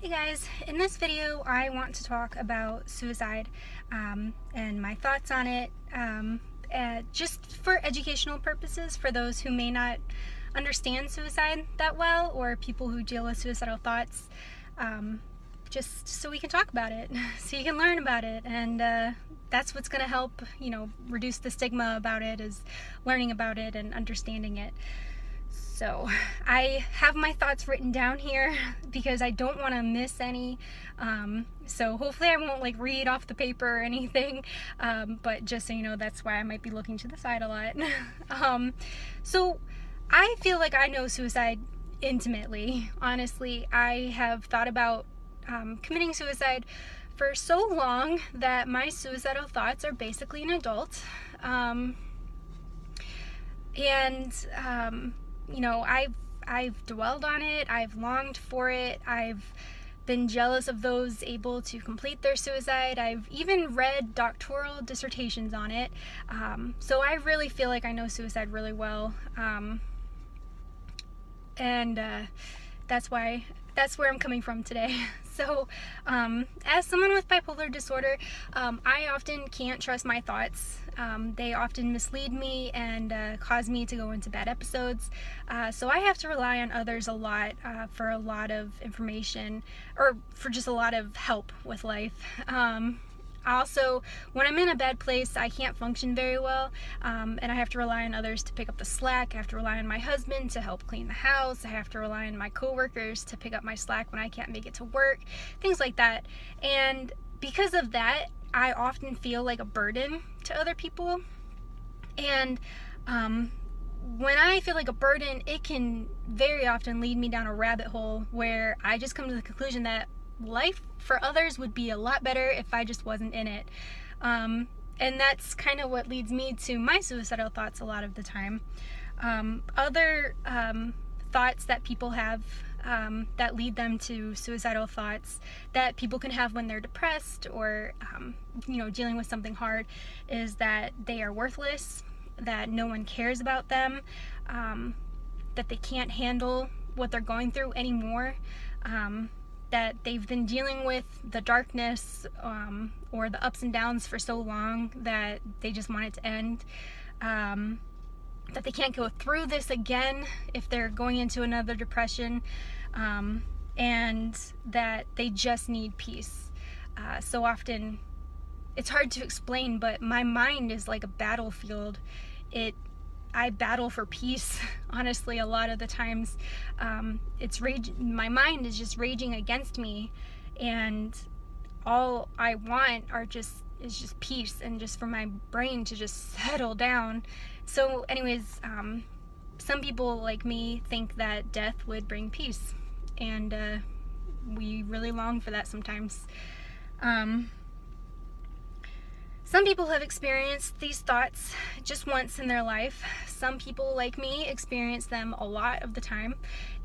Hey guys, in this video I want to talk about suicide and my thoughts on it, just for educational purposes for those who may not understand suicide that well, or people who deal with suicidal thoughts, just so we can talk about it, so you can learn about it, and that's what's going to help, reduce the stigma about it, is learning about it and understanding it. So I have my thoughts written down here because I don't want to miss any. So hopefully I won't read off the paper or anything. But just so you know, that's why I might be looking to the side a lot. So I feel like I know suicide intimately. Honestly, I have thought about committing suicide for so long that my suicidal thoughts are basically an adult. I've dwelled on it, I've longed for it, I've been jealous of those able to complete their suicide, I've even read doctoral dissertations on it, so I really feel like I know suicide really well, and that's where I'm coming from today. So, as someone with bipolar disorder, I often can't trust my thoughts. They often mislead me and cause me to go into bad episodes. So I have to rely on others a lot for a lot of information, or for just a lot of help with life. Also, when I'm in a bad place, I can't function very well, and I have to rely on others to pick up the slack. I have to rely on my husband to help clean the house. I have to rely on my coworkers to pick up my slack when I can't make it to work, things like that. And because of that, I often feel like a burden to other people. And when I feel like a burden, it can very often lead me down a rabbit hole where I just come to the conclusion that life for others would be a lot better if I just wasn't in it. And that's kind of what leads me to my suicidal thoughts a lot of the time. Other thoughts that people have that lead them to suicidal thoughts that people can have when they're depressed or dealing with something hard is that they are worthless, that no one cares about them, that they can't handle what they're going through anymore, that they've been dealing with the darkness or the ups and downs for so long that they just want it to end, that they can't go through this again if they're going into another depression, and that they just need peace. So often it's hard to explain, but my mind is like a battlefield. I battle for peace, honestly, a lot of the times. My mind is just raging against me, and all I want is just peace, and just for my brain to just settle down. So anyways, some people like me think that death would bring peace, and we really long for that sometimes. Some people have experienced these thoughts just once in their life. Some people, like me, experience them a lot of the time,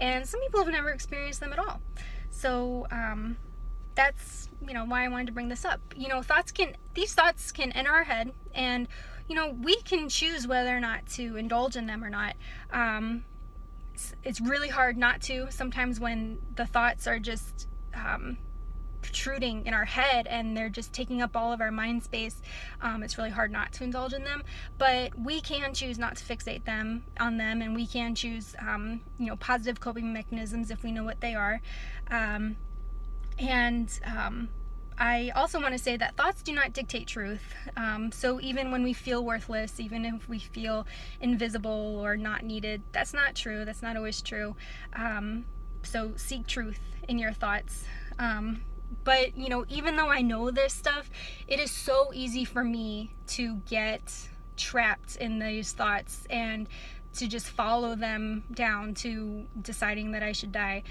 and some people have never experienced them at all. So that's why I wanted to bring this up. These thoughts can enter our head, and we can choose whether or not to indulge in them or not. It's really hard not to sometimes when the thoughts are just protruding in our head and they're just taking up all of our mind space. It's really hard not to indulge in them, but we can choose not to fixate on them, and we can choose positive coping mechanisms if we know what they are. I also want to say that thoughts do not dictate truth. So even when we feel worthless, even if we feel invisible or not needed, that's not true. That's not always true. So seek truth in your thoughts. But even though I know this stuff, it is so easy for me to get trapped in these thoughts and to just follow them down to deciding that I should die.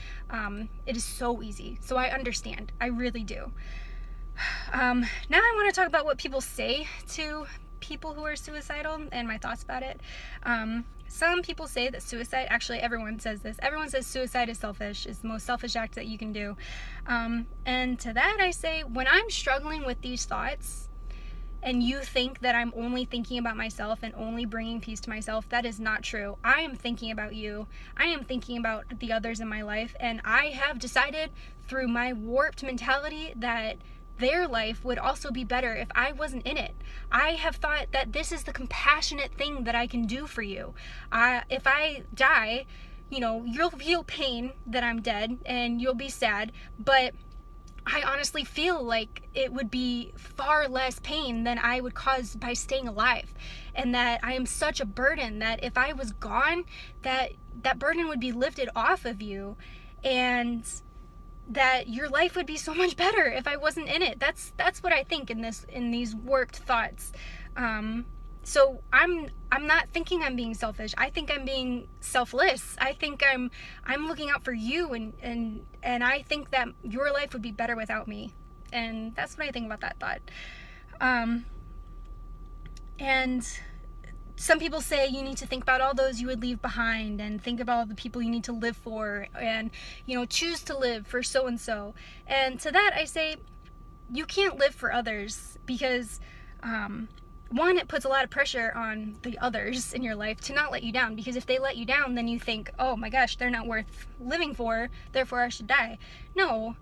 It is so easy. So I understand. I really do. Now I want to talk about what people say to people who are suicidal and my thoughts about it. Some people say that suicide, actually everyone says this, everyone says suicide is selfish, is the most selfish act that you can do. And to that I say, when I'm struggling with these thoughts, and you think that I'm only thinking about myself and only bringing peace to myself, that is not true. I am thinking about you. I am thinking about the others in my life, and I have decided through my warped mentality that their life would also be better if I wasn't in it. I have thought that this is the compassionate thing that I can do for you. If I die, you'll feel pain that I'm dead and you'll be sad, but I honestly feel like it would be far less pain than I would cause by staying alive. And that I am such a burden that if I was gone, that burden would be lifted off of you, and that your life would be so much better if I wasn't in it. That's what I think in these warped thoughts. So I'm not thinking I'm being selfish. I think I'm being selfless. I think I'm looking out for you, and I think that your life would be better without me. And that's what I think about that thought. And some people say you need to think about all those you would leave behind, and think about all the people you need to live for, and choose to live for so and so. And to that I say, you can't live for others, because one, it puts a lot of pressure on the others in your life to not let you down, because if they let you down, then you think, oh my gosh, they're not worth living for, therefore I should die. No,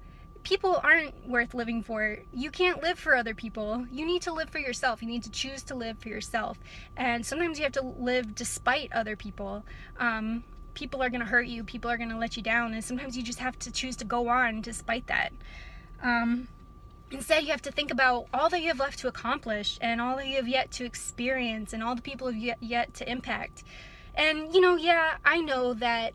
people aren't worth living for. You can't live for other people. You need to live for yourself. You need to choose to live for yourself. And sometimes you have to live despite other people. People are going to hurt you. People are going to let you down. And sometimes you just have to choose to go on despite that. Instead, you have to think about all that you have left to accomplish, and all that you have yet to experience, and all the people you have yet to impact. And, yeah, I know that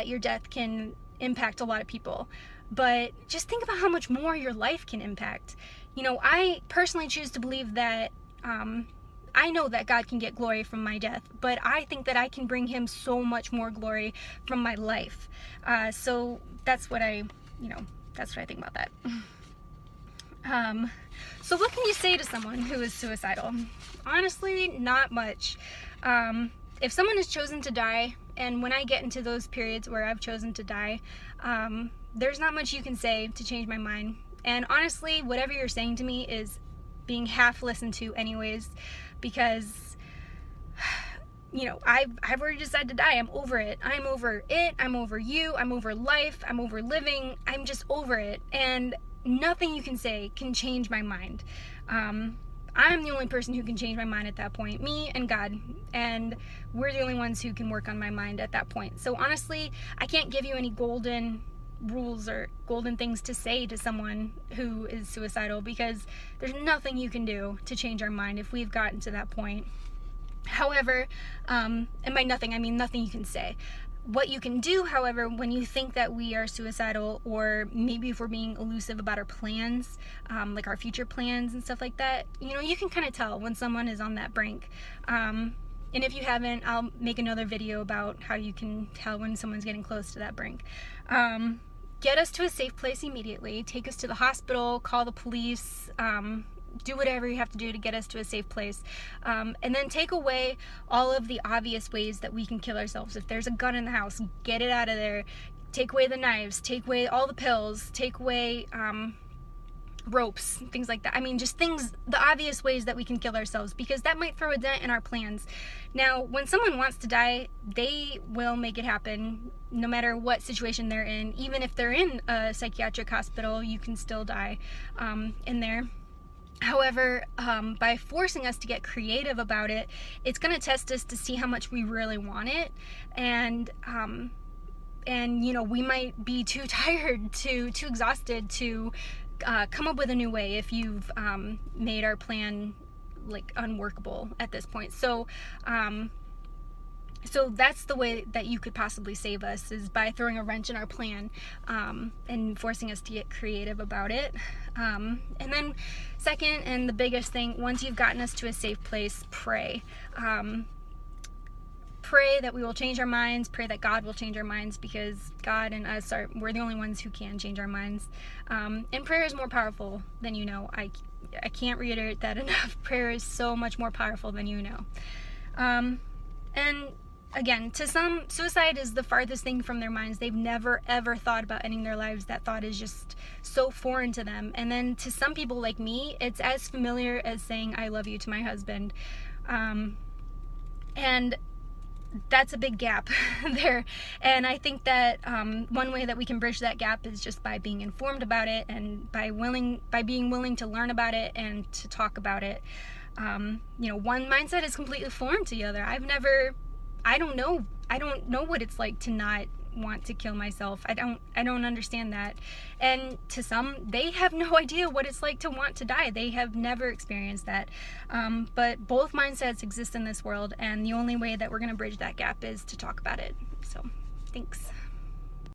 your death can impact a lot of people, but just think about how much more your life can impact. I personally choose to believe that I know that God can get glory from my death, but I think that I can bring him so much more glory from my life. So that's what I think about that. So what can you say to someone who is suicidal? Honestly, not much. If someone has chosen to die, and when I get into those periods where I've chosen to die, there's not much you can say to change my mind. And honestly, whatever you're saying to me is being half listened to anyways, because I've already decided to die. I'm over it. I'm over it. I'm over you. I'm over life. I'm over living. I'm just over it. And nothing you can say can change my mind. I'm the only person who can change my mind at that point, me and God, and we're the only ones who can work on my mind at that point. So honestly, I can't give you any golden rules or golden things to say to someone who is suicidal, because there's nothing you can do to change our mind if we've gotten to that point. However, and by nothing, I mean nothing you can say. What you can do, however, when you think that we are suicidal, or maybe if we're being elusive about our plans, like our future plans and stuff like that, you can kind of tell when someone is on that brink. And if you haven't, I'll make another video about how you can tell when someone's getting close to that brink. Get us to a safe place immediately. Take us to the hospital, call the police, do whatever you have to do to get us to a safe place. And then take away all of the obvious ways that we can kill ourselves. If there's a gun in the house, get it out of there. Take away the knives, take away all the pills, take away ropes, things like that. I mean, just things, the obvious ways that we can kill ourselves, because that might throw a dent in our plans. Now, when someone wants to die, they will make it happen no matter what situation they're in. Even if they're in a psychiatric hospital, you can still die in there. However, by forcing us to get creative about it, it's going to test us to see how much we really want it. And we might be too tired, too exhausted to come up with a new way if you've made our plan like unworkable at this point. So that's the way that you could possibly save us, is by throwing a wrench in our plan and forcing us to get creative about it. And then second, and the biggest thing, once you've gotten us to a safe place, pray. Pray that we will change our minds. Pray that God will change our minds, because God and us we're the only ones who can change our minds. And prayer is more powerful than you know. I can't reiterate that enough. Prayer is so much more powerful than you know. And again, to some, suicide is the farthest thing from their minds. They've never ever thought about ending their lives. That thought is just so foreign to them. And then to some people like me, it's as familiar as saying I love you to my husband. And that's a big gap there. And I think that one way that we can bridge that gap is just by being informed about it, and by being willing to learn about it and to talk about it. One mindset is completely foreign to the other. I don't know what it's like to not want to kill myself. I don't understand that. And to some, they have no idea what it's like to want to die. They have never experienced that. But both mindsets exist in this world, and the only way that we're going to bridge that gap is to talk about it. So, thanks.